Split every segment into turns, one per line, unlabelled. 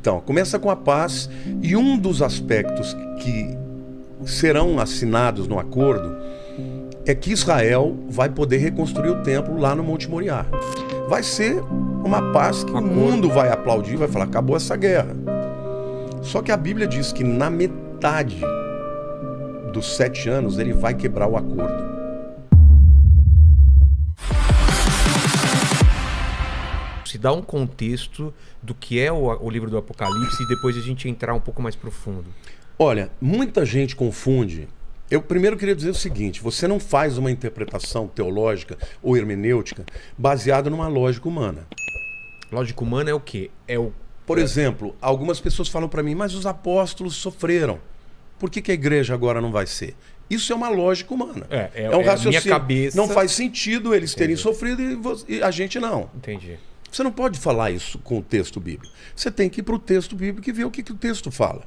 Então, começa com a paz, e um dos aspectos que serão assinados no acordo é que Israel vai poder reconstruir o templo lá no Monte Moriá. Vai ser uma paz que o mundo vai aplaudir, vai falar, acabou essa guerra. Só que a Bíblia diz que na metade dos 7 anos ele vai quebrar o acordo.
Se dá um contexto do que é o livro do Apocalipse e depois a gente entrar um pouco mais profundo.
Olha, muita gente confunde. Eu primeiro queria dizer o seguinte, você não faz uma interpretação teológica ou hermenêutica baseada numa lógica humana.
Lógica humana é o quê?
Por exemplo, algumas pessoas falam para mim, mas os apóstolos sofreram. Por que a igreja agora não vai ser? Isso é uma lógica humana.
É
um raciocínio.
Minha cabeça...
Não faz sentido eles terem sofrido e a gente não.
Entendi.
Você não pode falar isso com o texto bíblico. Você tem que ir para o texto bíblico e ver o que o texto fala.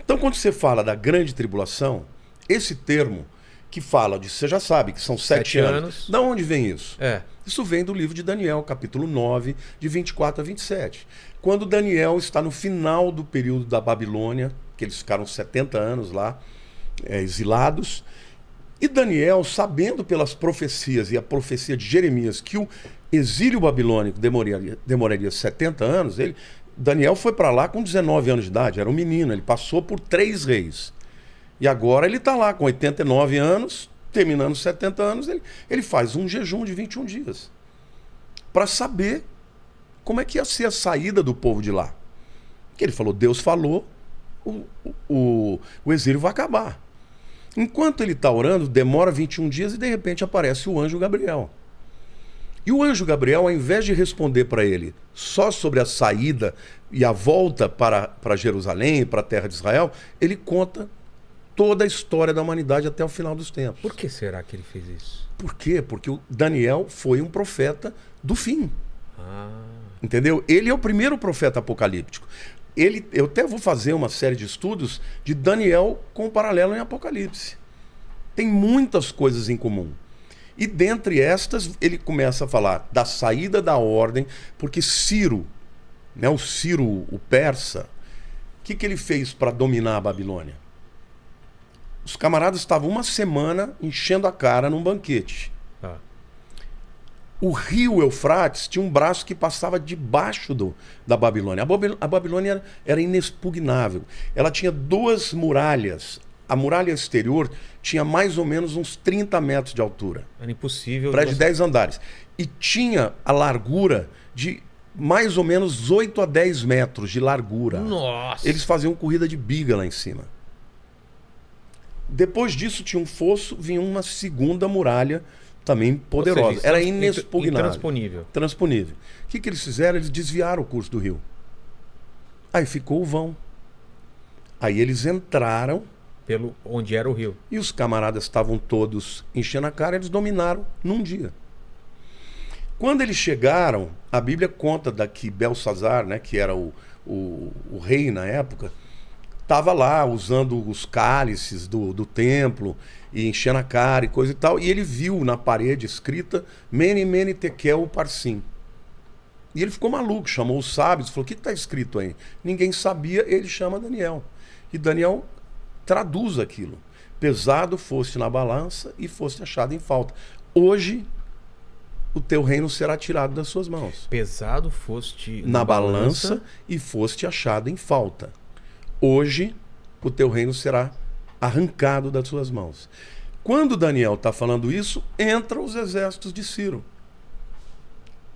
Então, quando você fala da grande tribulação, esse termo que fala de, você já sabe que são 7 anos. Da onde vem isso? Isso vem do livro de Daniel, capítulo 9, de 24 a 27. Quando Daniel está no final do período da Babilônia, que eles ficaram 70 anos lá, exilados, e Daniel, sabendo pelas profecias e a profecia de Jeremias que o exílio babilônico demoraria 70 anos, Daniel foi para lá com 19 anos de idade, era um menino, ele passou por 3 reis. E agora ele está lá com 89 anos, terminando 70 anos, ele faz um jejum de 21 dias. Para saber como é que ia ser a saída do povo de lá. Porque ele falou, Deus falou, o exílio vai acabar. Enquanto ele está orando, demora 21 dias e de repente aparece o anjo Gabriel. E o anjo Gabriel, ao invés de responder para ele só sobre a saída e a volta para Jerusalém, para a terra de Israel, ele conta toda a história da humanidade até o final dos tempos.
Por que será que ele fez isso?
Por quê? Porque o Daniel foi um profeta do fim. Entendeu? Ele é o primeiro profeta apocalíptico. Eu até vou fazer uma série de estudos de Daniel com paralelo em Apocalipse. Tem muitas coisas em comum. E dentre estas, ele começa a falar da saída da ordem, porque Ciro, o Ciro, o persa, o que ele fez para dominar a Babilônia? Os camaradas estavam uma semana enchendo a cara num banquete. O rio Eufrates tinha um braço que passava debaixo da Babilônia. A Babilônia era inexpugnável. Ela tinha 2 muralhas. A muralha exterior tinha mais ou menos uns 30 metros de altura.
Era impossível.
Prédio de 10 andares. E tinha a largura de mais ou menos 8 a 10 metros de largura.
Nossa!
Eles faziam corrida de biga lá em cima. Depois disso tinha um fosso, vinha uma segunda muralha também poderosa.
Ou seja,
era inexpugnável.
Intransponível.
O que eles fizeram? Eles desviaram o curso do rio. Aí ficou o vão. Aí eles entraram.
Pelo onde era o rio.
E os camaradas estavam todos enchendo a cara, eles dominaram num dia. Quando eles chegaram, a Bíblia conta que Belsazar, que era o rei na época, estava lá usando os cálices do templo e enchendo a cara e coisa e tal. E ele viu na parede escrita Mene, Mene, Tekel, Upharsin. E ele ficou maluco, chamou os sábios, falou, o que está escrito aí? Ninguém sabia, ele chama Daniel. E Daniel traduz aquilo. Pesado foste na balança e foste achado em falta. Hoje, o teu reino será tirado das suas mãos.
Pesado foste
na balança e foste achado em falta. Hoje, o teu reino será arrancado das suas mãos. Quando Daniel está falando isso, entram os exércitos de Ciro.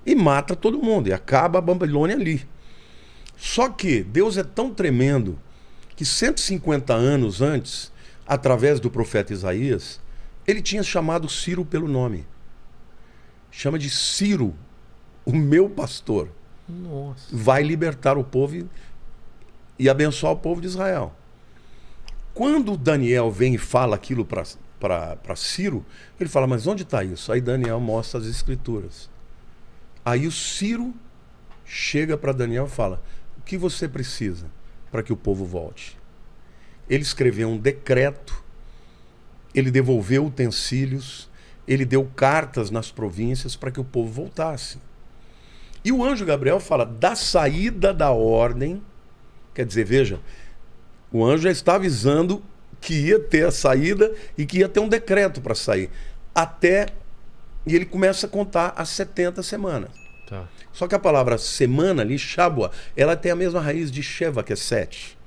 E mata todo mundo. E acaba a Babilônia ali. Só que Deus é tão tremendo que 150 anos antes, através do profeta Isaías, ele tinha chamado Ciro pelo nome. Chama de Ciro, o meu pastor.
Nossa.
Vai libertar o povo e abençoar o povo de Israel. Quando Daniel vem e fala aquilo para Ciro, ele fala, mas onde está isso? Aí Daniel mostra as escrituras. Aí o Ciro chega para Daniel e fala, o que você precisa para que o povo volte? Ele escreveu um decreto, ele devolveu utensílios, ele deu cartas nas províncias para que o povo voltasse. E o anjo Gabriel fala da saída da ordem Quer dizer, veja, o anjo já está avisando que ia ter a saída e que ia ter um decreto para sair. E ele começa a contar as 70 semanas.
Tá.
Só que a palavra semana ali, Shabua, ela tem a mesma raiz de Sheva, que é 7.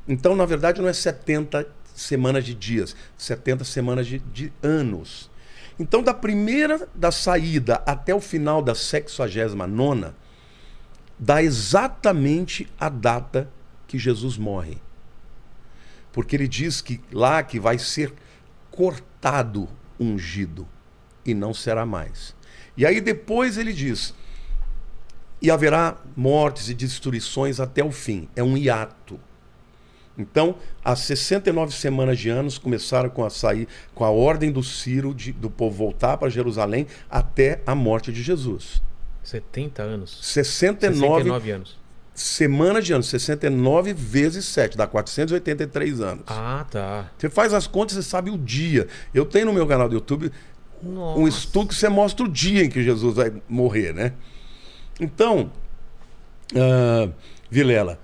Então, na verdade, não é 70 semanas de dias, 70 semanas de anos. Então, da saída até o final da 69ª, dá exatamente a data que Jesus morre. Porque ele diz que lá que vai ser cortado ungido e não será mais. E aí depois ele diz, e haverá mortes e destruições até o fim. É um hiato. Então, as 69 semanas de anos começaram com a ordem do Ciro do povo voltar para Jerusalém até a morte de Jesus.
70 anos.
69
anos.
Semanas de anos, 69 vezes 7, dá 483 anos.
Ah, tá.
Você faz as contas, você sabe o dia. Eu tenho no meu canal do YouTube um estudo que você mostra o dia em que Jesus vai morrer, né? Então, Vilela,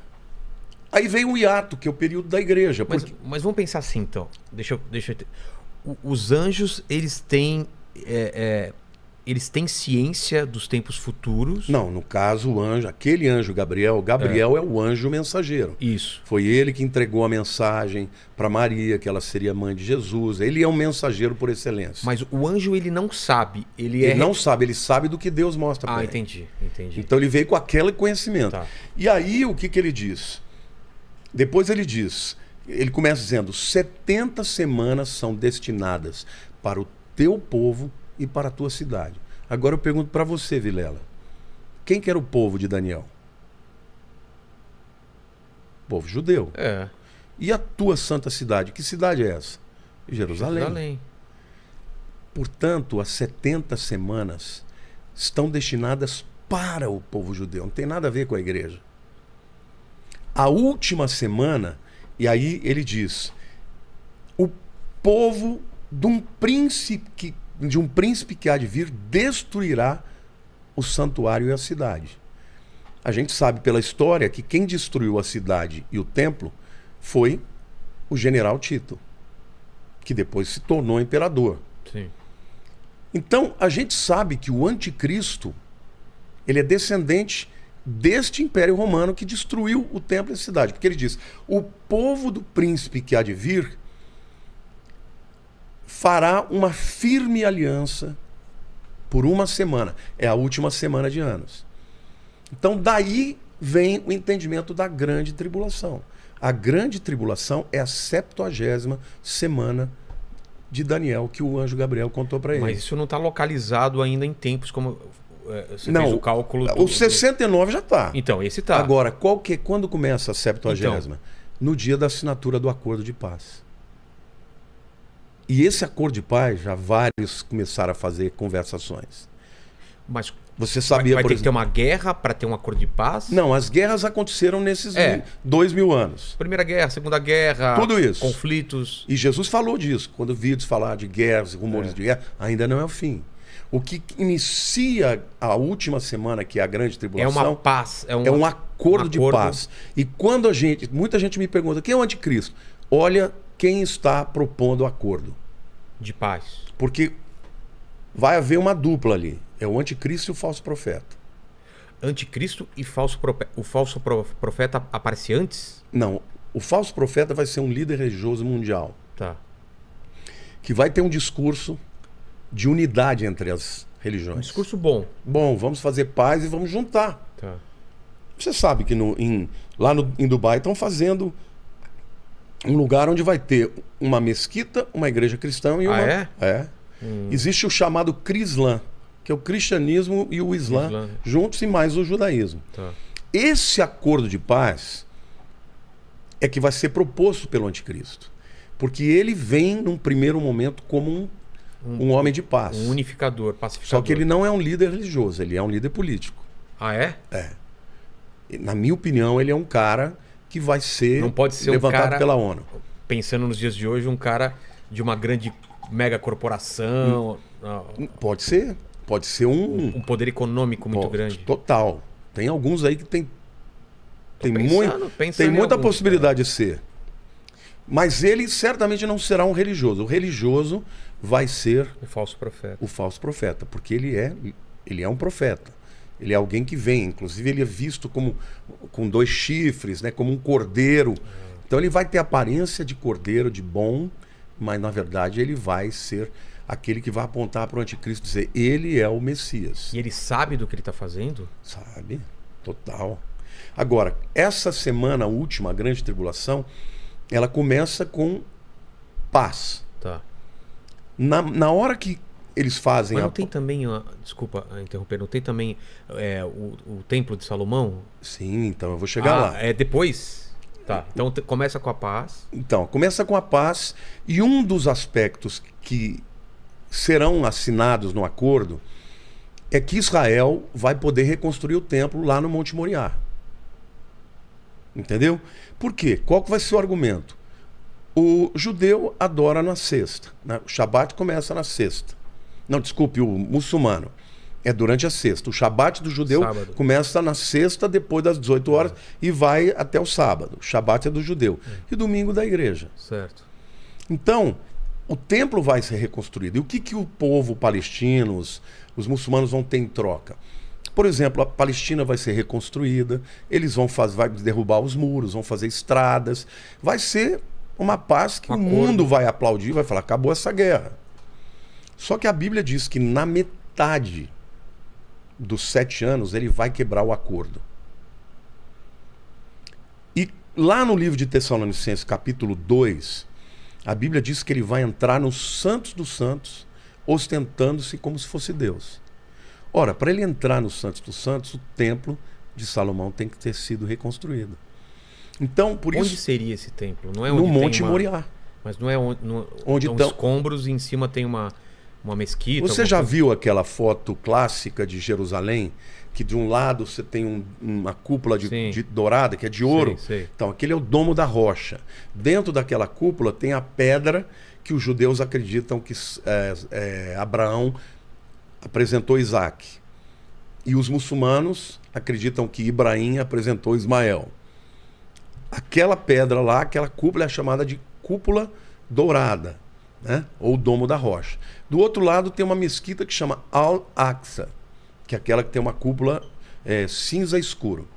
aí vem o hiato, que é o período da igreja.
Mas vamos pensar assim, então. Deixa eu... Os anjos, eles têm ciência dos tempos futuros?
Não, no caso, aquele anjo Gabriel é o anjo mensageiro.
Isso.
Foi ele que entregou a mensagem para Maria, que ela seria mãe de Jesus. Ele é um mensageiro por excelência.
Mas o anjo, ele não sabe.
Ele não sabe, ele sabe do que Deus mostra para ele.
Entendi.
Então ele veio com aquele conhecimento.
Tá.
E aí, o que ele diz? Depois ele começa dizendo, 70 semanas são destinadas para o teu povo e para a tua cidade. Agora eu pergunto para você, Vilela. Quem que era o povo de Daniel? Povo judeu.
É.
E a tua santa cidade? Que cidade é essa? Jerusalém. Portanto, as 70 semanas estão destinadas para o povo judeu. Não tem nada a ver com a igreja. A última semana, e aí ele diz, o povo de um príncipe que há de vir destruirá o santuário e a cidade. A gente sabe pela história que quem destruiu a cidade e o templo foi o general Tito, que depois se tornou imperador.
Sim.
Então, a gente sabe que o anticristo, ele é descendente deste Império Romano que destruiu o templo e a cidade. Porque ele diz, o povo do príncipe que há de vir fará uma firme aliança por uma semana. É a última semana de anos. Então daí vem o entendimento da grande tribulação. A grande tribulação é a 70ª semana de Daniel que o anjo Gabriel contou para ele.
Mas isso não está localizado ainda em tempos como... Você
não,
fez o cálculo...
O 69 já está.
Então, esse está.
Agora, quando começa a 70ª? Então, no dia da assinatura do acordo de paz. E esse acordo de paz, já vários começaram a fazer conversações.
Mas
você sabia,
vai ter que ter uma guerra para ter um acordo de paz?
Não, as guerras aconteceram nesses 2000 anos.
Primeira Guerra, Segunda Guerra,
tudo isso.
Conflitos.
E Jesus falou disso. Quando vídeos falar de guerras, rumores de guerra, ainda não é o fim. O que inicia a última semana, que é a grande tribulação...
É uma paz.
É um acordo de paz. E quando muita gente me pergunta, quem é o anticristo? Olha quem está propondo o acordo.
De paz.
Porque vai haver uma dupla ali. É o anticristo e o falso profeta.
Anticristo e falso profeta. O falso profeta aparece antes?
Não. O falso profeta vai ser um líder religioso mundial.
Tá.
Que vai ter um discurso de unidade entre as religiões.
Um discurso bom.
Bom, vamos fazer paz e vamos juntar.
Tá.
Você sabe que lá em Dubai estão fazendo um lugar onde vai ter uma mesquita, uma igreja cristã e uma...
É?
Existe o chamado Crislã, que é o cristianismo e o Islã juntos e mais o judaísmo.
Tá.
Esse acordo de paz é que vai ser proposto pelo anticristo. Porque ele vem, num primeiro momento, como um homem de paz.
Um unificador, pacificador.
Só que ele não é um líder religioso, ele é um líder político.
Ah, é?
É. Na minha opinião, ele é um cara que vai ser,
não pode ser
levantado
um cara,
pela ONU.
Pensando nos dias de hoje, um cara de uma grande mega corporação.
Pode ser. Pode ser um
poder econômico muito grande.
Total. Tem alguns aí que tem Tem,
pensando
tem
em
muita
alguns,
possibilidade de ser. Mas ele certamente não será um religioso. O religioso vai ser
O falso profeta.
o falso profeta, porque ele é um profeta. Ele é alguém que vem, inclusive ele é visto como com 2 chifres, né, como um cordeiro. Então ele vai ter aparência de cordeiro, de bom, mas na verdade ele vai ser aquele que vai apontar para o anticristo e dizer, ele é o Messias.
E ele sabe do que ele está fazendo?
Sabe? Total. Agora, essa semana última, a grande tribulação, ela começa com paz.
Tá.
Na hora que eles fazem
Mas não tem também, desculpa interromper, não tem também o Templo de Salomão?
Sim, então eu vou chegar lá.
É depois? Tá, então começa com a paz.
Então, começa com a paz e um dos aspectos que serão assinados no acordo é que Israel vai poder reconstruir o templo lá no Monte Moriá. Entendeu? Por quê? Qual que vai ser o argumento? O judeu adora na sexta, né? O Shabat começa na sexta. Não, desculpe, o muçulmano. É durante a sexta. O Shabat do judeu
Sábado.
começa na sexta, depois das 18 horas, e vai até o sábado. O Shabat é do judeu. E domingo da igreja.
Certo.
Então, o templo vai ser reconstruído. E o que o povo palestino, os muçulmanos vão ter em troca? Por exemplo, a Palestina vai ser reconstruída, eles vai derrubar os muros, vão fazer estradas. Vai ser uma paz que o mundo vai aplaudir, vai falar, acabou essa guerra. Só que a Bíblia diz que na metade dos 7 anos ele vai quebrar o acordo. E lá no livro de Tessalonicenses, capítulo 2, a Bíblia diz que ele vai entrar nos santos dos santos, ostentando-se como se fosse Deus. Ora, para ele entrar nos santos dos santos, o templo de Salomão tem que ter sido reconstruído. Então, por
Onde
isso,
seria esse templo? Não é
no
onde
Monte
tem
Moriá.
Mas não é onde
Onde
escombros e em cima tem uma mesquita?
Você
alguma
já
coisa?
viu aquela foto clássica de Jerusalém? Que de um lado você tem uma cúpula
Sim.
de dourada, que é de ouro.
Sei.
Então, aquele é o domo da rocha. Dentro daquela cúpula tem a pedra que os judeus acreditam que Abraão apresentou Isaac. E os muçulmanos acreditam que Ibrahim apresentou Ismael. Aquela pedra lá, aquela cúpula é chamada de cúpula dourada, né? Ou domo da rocha. Do outro lado tem uma mesquita que chama Al-Aqsa, que é aquela que tem uma cúpula cinza escuro.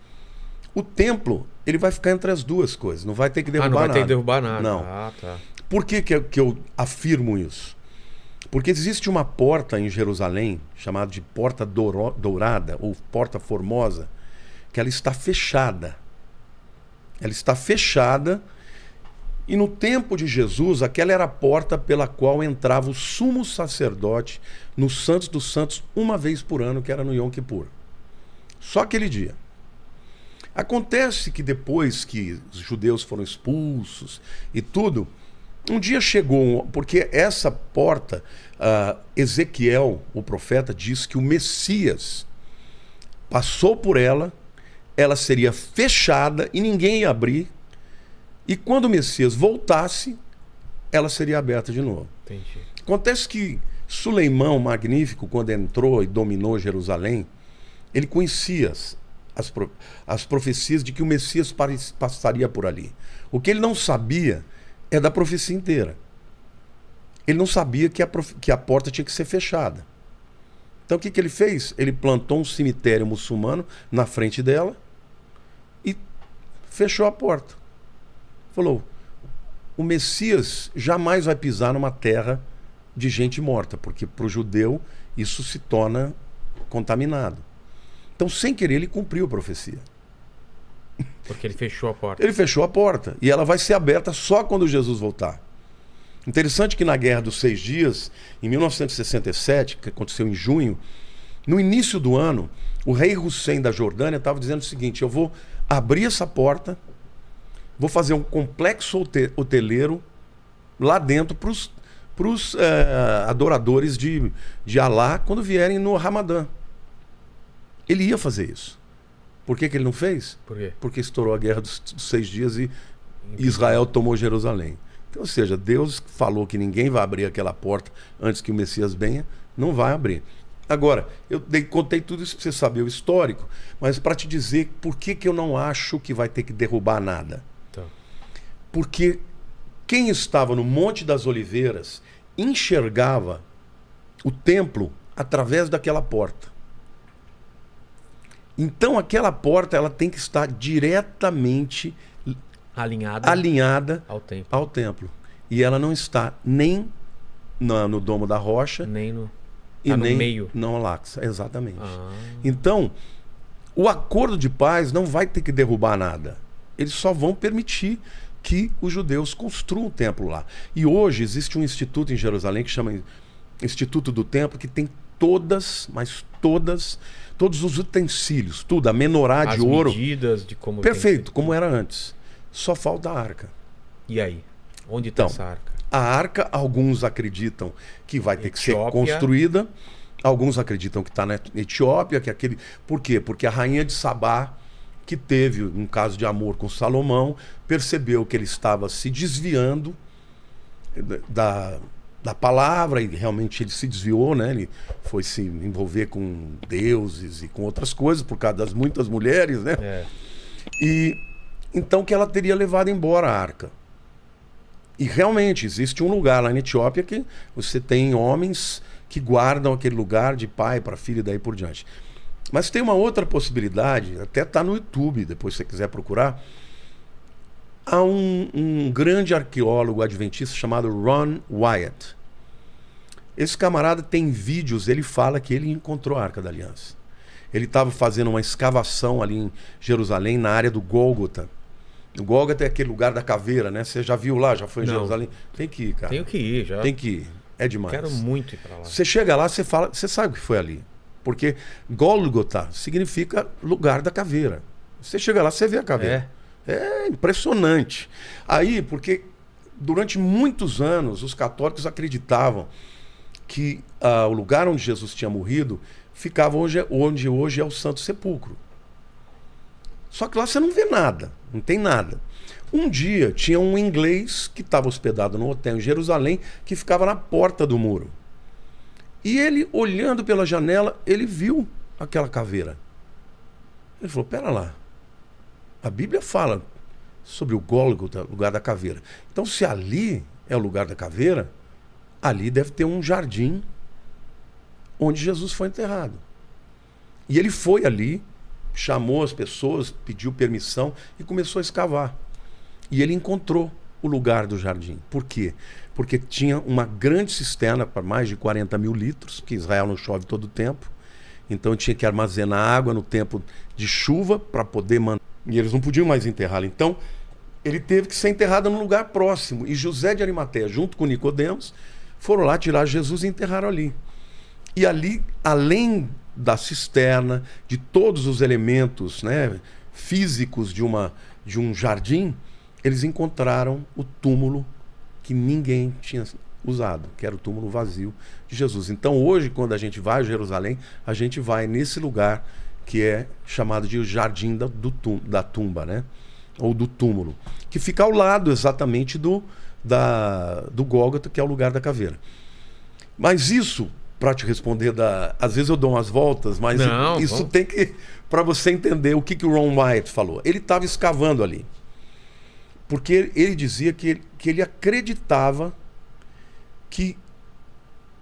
O templo, ele vai ficar entre as duas coisas, não vai ter que derrubar
não vai
nada.
ter que derrubar nada.
Não.
Tá.
Por que eu afirmo isso? Porque existe uma porta em Jerusalém, chamada de Porta Dourada, ou Porta Formosa, que ela está fechada. Ela está fechada, e no tempo de Jesus, aquela era a porta pela qual entrava o sumo sacerdote nos Santos dos Santos uma vez por ano, que era no Yom Kippur. Só aquele dia. Acontece que depois que os judeus foram expulsos e tudo, um dia chegou, porque essa porta, Ezequiel, o profeta, diz que o Messias passou por ela, ela seria fechada e ninguém ia abrir, e quando o Messias voltasse, ela seria aberta de novo.
Entendi.
Acontece que Suleimão, magnífico, quando entrou e dominou Jerusalém, ele conhecia as profecias de que o Messias passaria por ali. O que ele não sabia é da profecia inteira. Ele não sabia que a porta tinha que ser fechada. Então o que ele fez? Ele plantou um cemitério muçulmano na frente dela e fechou a porta. Falou, o Messias jamais vai pisar numa terra de gente morta, porque para o judeu isso se torna contaminado. Então, sem querer, ele cumpriu a profecia.
Porque ele fechou a porta.
Ele fechou a porta. E ela vai ser aberta só quando Jesus voltar. Interessante que na Guerra dos 6 Dias, em 1967, que aconteceu em junho, no início do ano, o rei Hussein da Jordânia estava dizendo o seguinte, eu vou abrir essa porta, vou fazer um complexo hoteleiro lá dentro para os adoradores de Alá quando vierem no Ramadã. Ele ia fazer isso. Por que ele não fez?
Por quê?
Porque estourou a Guerra dos 6 Dias e Israel tomou Jerusalém. Então, ou seja, Deus falou que ninguém vai abrir aquela porta antes que o Messias venha, não vai abrir. Agora, contei tudo isso para você saber o histórico, mas para te dizer por que eu não acho que vai ter que derrubar nada.
Tá.
Porque quem estava no Monte das Oliveiras enxergava o templo através daquela porta. Então aquela porta ela tem que estar diretamente alinhada ao templo. E ela não está nem no Domo da Rocha,
nem no,
e nem
no meio.
Não Al-Aqsa, exatamente. Então, o acordo de paz não vai ter que derrubar nada. Eles só vão permitir que os judeus construam o templo lá. E hoje existe um instituto em Jerusalém que chama Instituto do Templo, que tem todos os utensílios, tudo, a menorá de ouro.
As medidas de como
perfeito, como era antes. Só falta a arca.
E aí? Onde está essa arca?
A arca, alguns acreditam que vai ter que ser construída. Alguns acreditam que está na Etiópia, que é aquele. Por quê? Porque a rainha de Sabá, que teve um caso de amor com Salomão, percebeu que ele estava se desviando da palavra, e realmente ele se desviou, né? Ele foi se envolver com deuses e com outras coisas, por causa das muitas mulheres, né? E então que ela teria levado embora a arca. E realmente existe um lugar lá na Etiópia que você tem homens que guardam aquele lugar de pai para filho e daí por diante. Mas tem uma outra possibilidade, até está no YouTube, depois se você quiser procurar. Há um grande arqueólogo adventista chamado Ron Wyatt. Esse camarada tem vídeos, ele fala que ele encontrou a Arca da Aliança. Ele estava fazendo uma escavação ali em Jerusalém, na área do Gólgota. O Gólgota é aquele lugar da caveira, né? Você já viu lá? Já foi em Jerusalém? Tem que ir, cara.
Tenho que ir, já.
Tem que ir. É demais.
Quero muito ir para lá.
Você chega lá, você fala, você sabe o que foi ali. Porque Gólgota significa lugar da caveira. Você chega lá, você vê a caveira. É impressionante. Aí, porque durante muitos anos os católicos acreditavam que o lugar onde Jesus tinha morrido ficava onde hoje é o Santo Sepulcro. Só que lá você não vê nada, não tem nada. Um dia tinha um inglês que estava hospedado no hotel em Jerusalém, que ficava na porta do muro. E ele, olhando pela janela, ele viu aquela caveira. Ele falou, pera lá, a Bíblia fala sobre o Gólgota, lugar da caveira. Então, se ali é o lugar da caveira, ali deve ter um jardim onde Jesus foi enterrado. E ele foi ali, chamou as pessoas, pediu permissão e começou a escavar. E ele encontrou o lugar do jardim. Por quê? Porque tinha uma grande cisterna para mais de 40 mil litros, porque Israel não chove todo o tempo. Então tinha que armazenar água no tempo de chuva para poder manter. E eles não podiam mais enterrá-lo. Então ele teve que ser enterrado num lugar próximo. E José de Arimateia, junto com Nicodemos, foram lá tirar Jesus e enterraram ali. E ali, além da cisterna, de todos os elementos, né, físicos de um jardim, eles encontraram o túmulo que ninguém tinha usado, que era o túmulo vazio de Jesus. Então hoje, quando a gente vai a Jerusalém, a gente vai nesse lugar que é chamado de Jardim da Tumba, né? Ou do túmulo, que fica ao lado exatamente do Gólgota, que é o lugar da caveira. Mas isso, para te responder, às vezes eu dou umas voltas, mas isso tem que, para você entender o que o Ron Wyatt falou. Ele estava escavando ali, porque ele dizia que ele acreditava que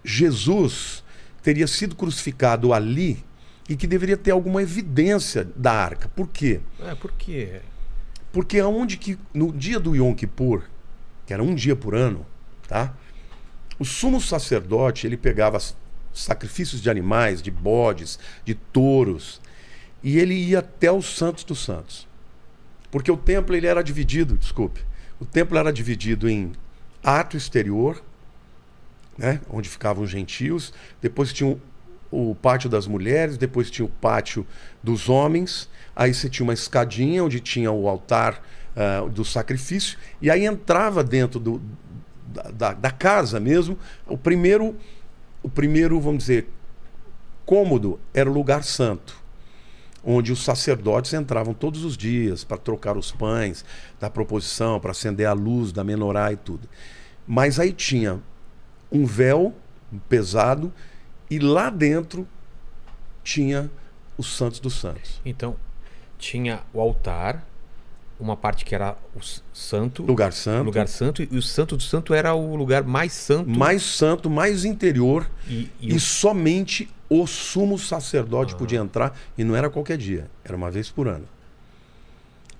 Jesus teria sido crucificado ali e que deveria ter alguma evidência da arca. Por quê?
Por quê?
Porque aonde que no dia do Yom Kippur, que era um dia por ano, tá? O sumo sacerdote, ele pegava sacrifícios de animais, de bodes, de touros, e ele ia até os Santos dos Santos. Porque o templo ele era dividido, o templo era dividido em átrio exterior, né, onde ficavam os gentios, depois tinha o pátio das mulheres, depois tinha o pátio dos homens, aí você tinha uma escadinha onde tinha o altar do sacrifício, e aí entrava dentro da casa mesmo, o primeiro, vamos dizer, cômodo era o lugar santo, onde os sacerdotes entravam todos os dias para trocar os pães da proposição, para acender a luz da menorá e tudo. Mas aí tinha um véu pesado, e lá dentro tinha os Santos dos Santos.
Então, tinha o altar, uma parte que era o santo,
Lugar santo.
lugar santo, e o santo do santo era o lugar mais santo.
Mais interior,
E
somente o sumo sacerdote podia entrar, e não era qualquer dia, era uma vez por ano.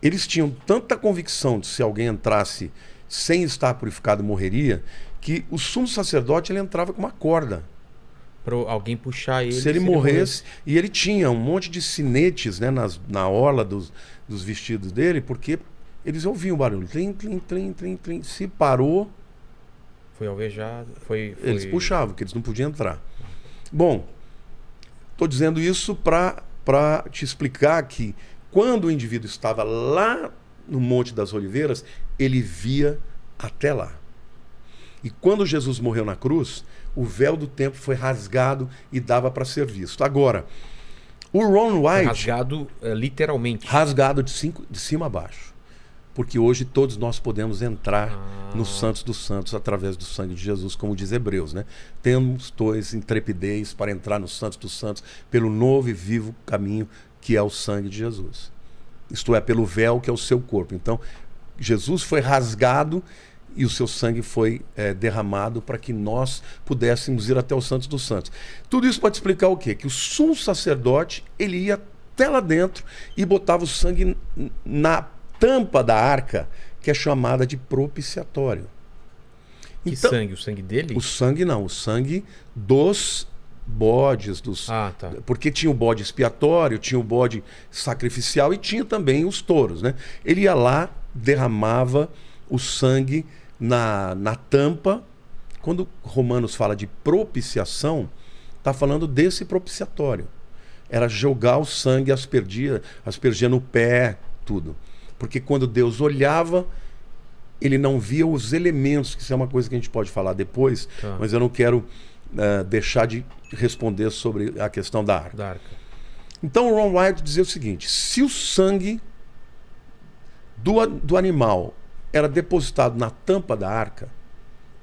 Eles tinham tanta convicção de se alguém entrasse sem estar purificado morreria, que o sumo sacerdote ele entrava com uma corda.
para alguém puxar ele.
Se ele morresse, e ele tinha um monte de sinetes, né, na orla dos vestidos dele, porque eles ouviam o barulho. Tlim, tlim, tlim, tlim, tlim. Se parou,
Foi alvejado.
eles puxavam, porque eles não podiam entrar. Bom, estou dizendo isso para te explicar que quando o indivíduo estava lá no Monte das Oliveiras, ele via até lá. E quando Jesus morreu na cruz, o véu do templo foi rasgado e dava para ser visto. Agora, o Ron White...
Rasgado literalmente.
Rasgado de cima a baixo. Porque hoje todos nós podemos entrar nos Santos dos Santos através do sangue de Jesus, como diz Hebreus, né? Temos, pois, intrepidez para entrar nos Santos dos Santos pelo novo e vivo caminho que é o sangue de Jesus. Isto é, pelo véu que é o seu corpo. Então, Jesus foi rasgado e o seu sangue foi derramado para que nós pudéssemos ir até os Santos dos Santos. Tudo isso pode explicar o quê? Que o sumo sacerdote, ele ia até lá dentro e botava o sangue na tampa da arca, que é chamada de propiciatório.
Que sangue? O sangue dele?
O sangue não, o sangue dos bodes,
Tá.
porque tinha o bode expiatório, tinha o bode sacrificial e tinha também os touros, né? Ele ia lá, derramava o sangue na tampa. Quando Romanos fala de propiciação, está falando desse propiciatório. Era jogar o sangue, aspergia no pé, tudo. Porque quando Deus olhava, ele não via os elementos, que isso é uma coisa que a gente pode falar depois, mas eu não quero deixar de responder sobre a questão da arca. Então o Ron White dizia o seguinte: se o sangue do animal era depositado na tampa da arca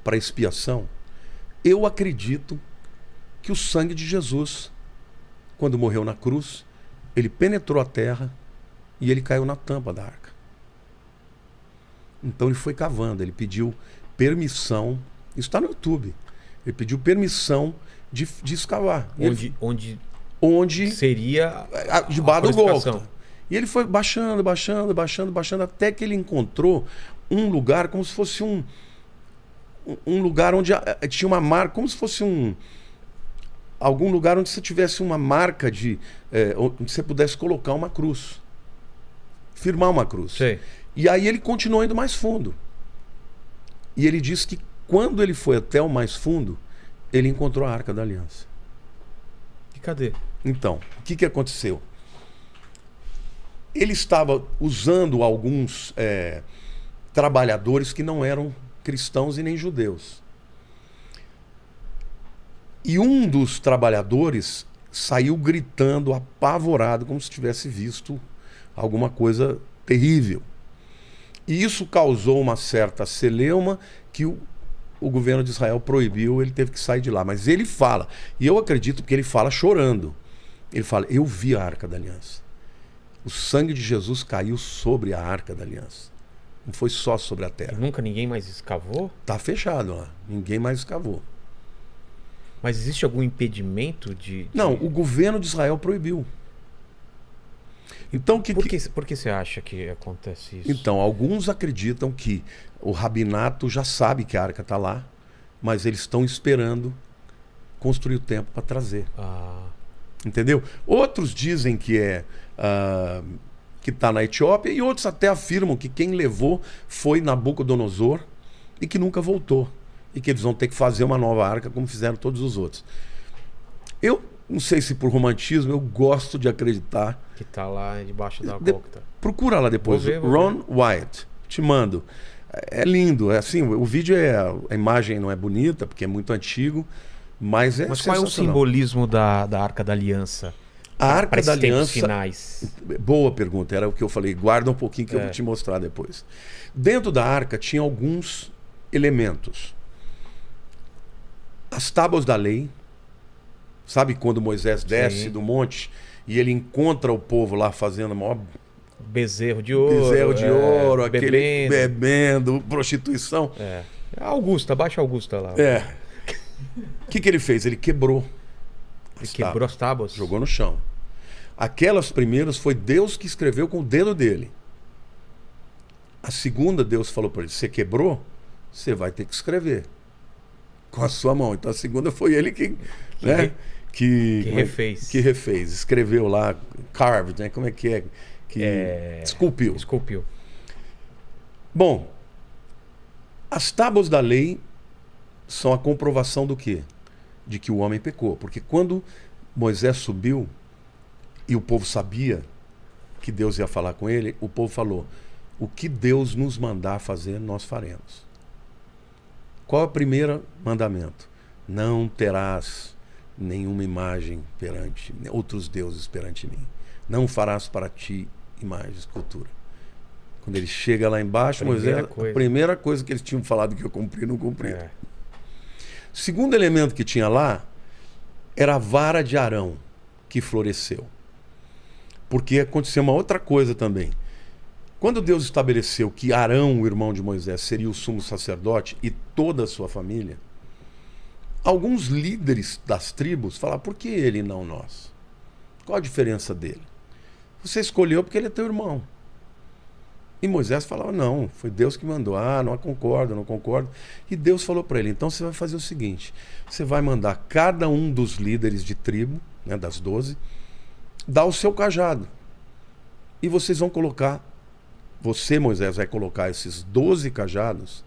para expiação, eu acredito que o sangue de Jesus, quando morreu na cruz, ele penetrou a terra e ele caiu na tampa da arca. Então ele foi cavando, ele pediu permissão, isso está no YouTube, ele pediu permissão de escavar. Onde
seria
debaixo do Gólgota. E ele foi baixando, até que ele encontrou um lugar como se fosse um lugar onde tinha uma marca, como se fosse algum lugar onde você tivesse uma marca onde você pudesse colocar uma cruz, firmar uma cruz.
Sei.
E aí ele continuou indo mais fundo. E ele disse que quando ele foi até o mais fundo, ele encontrou a Arca da Aliança.
E cadê?
Então, o que aconteceu? Ele estava usando alguns trabalhadores que não eram cristãos e nem judeus. E um dos trabalhadores saiu gritando, apavorado, como se tivesse visto alguma coisa terrível. E isso causou uma certa celeuma que o governo de Israel proibiu, ele teve que sair de lá. Mas ele fala, e eu acredito que ele fala chorando. Ele fala: eu vi a Arca da Aliança. O sangue de Jesus caiu sobre a Arca da Aliança. Não foi só sobre a terra.
E nunca ninguém mais escavou?
Está fechado lá. Ninguém mais escavou.
Mas existe algum impedimento de...
Não, o governo de Israel proibiu. Então,
por que você acha que acontece isso?
Então, alguns acreditam que o rabinato já sabe que a arca está lá, mas eles estão esperando construir o templo para trazer. Entendeu? Outros dizem que que está na Etiópia, e outros até afirmam que quem levou foi Nabucodonosor e que nunca voltou. E que eles vão ter que fazer uma nova arca como fizeram todos os outros. Eu não sei se por romantismo, eu gosto de acreditar.
Que está lá debaixo da Gólgota.
Procura lá depois,
vou ver.
Ron White. Te mando. É lindo, é assim, o vídeo a imagem não é bonita, porque é muito antigo, mas
Mas qual é o simbolismo da Arca da Aliança?
A Arca da Aliança...
finais.
Boa pergunta, era o que eu falei. Guarda um pouquinho que eu vou te mostrar depois. Dentro da arca tinha alguns elementos. As tábuas da lei, Sabe quando Moisés desce
Sim.
do monte e ele encontra o povo lá fazendo maior
Bezerro de ouro.
bezerro de ouro, aquele
bebendo.
bebendo, prostituição.
É. Augusta, baixa Augusta lá.
É. O que ele fez? Ele quebrou.
Ele quebrou as tábuas.
Jogou no chão. Aquelas primeiras foi Deus que escreveu com o dedo dele. A segunda, Deus falou para ele: você quebrou? Você vai ter que escrever com a sua mão. Então a segunda foi ele que
refez.
Que refez. Escreveu lá, carved, né? Como é que é? Esculpiu.
Esculpiu.
Bom, as tábuas da lei são a comprovação do quê? De que o homem pecou. Porque quando Moisés subiu e o povo sabia que Deus ia falar com ele, o povo falou: o que Deus nos mandar fazer, nós faremos. Qual é o primeiro mandamento? Não terás nenhuma imagem perante, outros deuses perante mim. Não farás para ti imagem, escultura. Quando ele chega lá embaixo, Moisés, a primeira coisa que eles tinham falado que eu cumpri, não cumpri. Segundo elemento que tinha lá era a vara de Arão, que floresceu. Porque aconteceu uma outra coisa também. Quando Deus estabeleceu que Arão, o irmão de Moisés, seria o sumo sacerdote e toda a sua família, alguns líderes das tribos falaram: por que ele e não nós? Qual a diferença dele? Você escolheu porque ele é teu irmão. E Moisés falava: não, foi Deus que mandou. Ah, não concordo, não concordo. E Deus falou para ele: então você vai fazer o seguinte, você vai mandar cada um dos líderes de tribo, né, das 12, dar o seu cajado. E vocês vão colocar, você, Moisés, vai colocar esses 12 cajados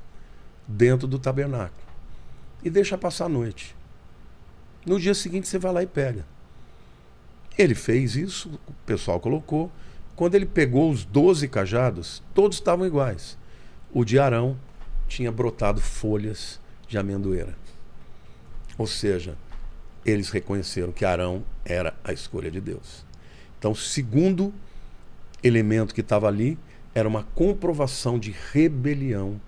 dentro do tabernáculo. E deixa passar a noite. No dia seguinte você vai lá e pega. Ele fez isso, o pessoal colocou. Quando ele pegou os 12 cajados, todos estavam iguais. O de Arão tinha brotado folhas de amendoeira. Ou seja, eles reconheceram que Arão era a escolha de Deus. Então, o segundo elemento que estava ali era uma comprovação de rebelião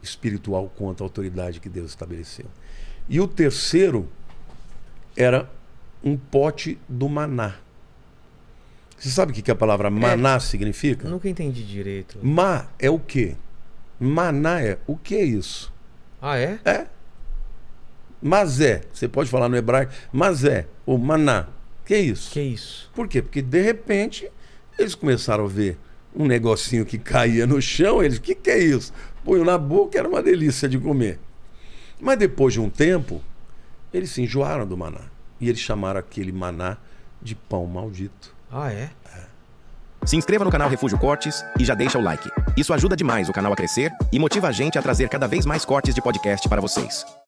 espiritual contra a autoridade que Deus estabeleceu. E o terceiro era um pote do maná. Você sabe o que a palavra maná significa?
Eu nunca entendi direito.
Ma é o quê? Maná é o que é isso?
Ah, é?
É. Mazé. Você pode falar no hebraico mazé ou maná. Que é isso?
Que isso?
Por quê? Porque de repente eles começaram a ver um negocinho que caía no chão. Eles: o que é isso? Põe na boca, era uma delícia de comer. Mas depois de um tempo, eles se enjoaram do maná. E eles chamaram aquele maná de pão maldito.
Ah, é?
Se inscreva no canal Refúgio Cortes e já deixa o like. Isso ajuda demais o canal a crescer e motiva a gente a trazer cada vez mais cortes de podcast para vocês.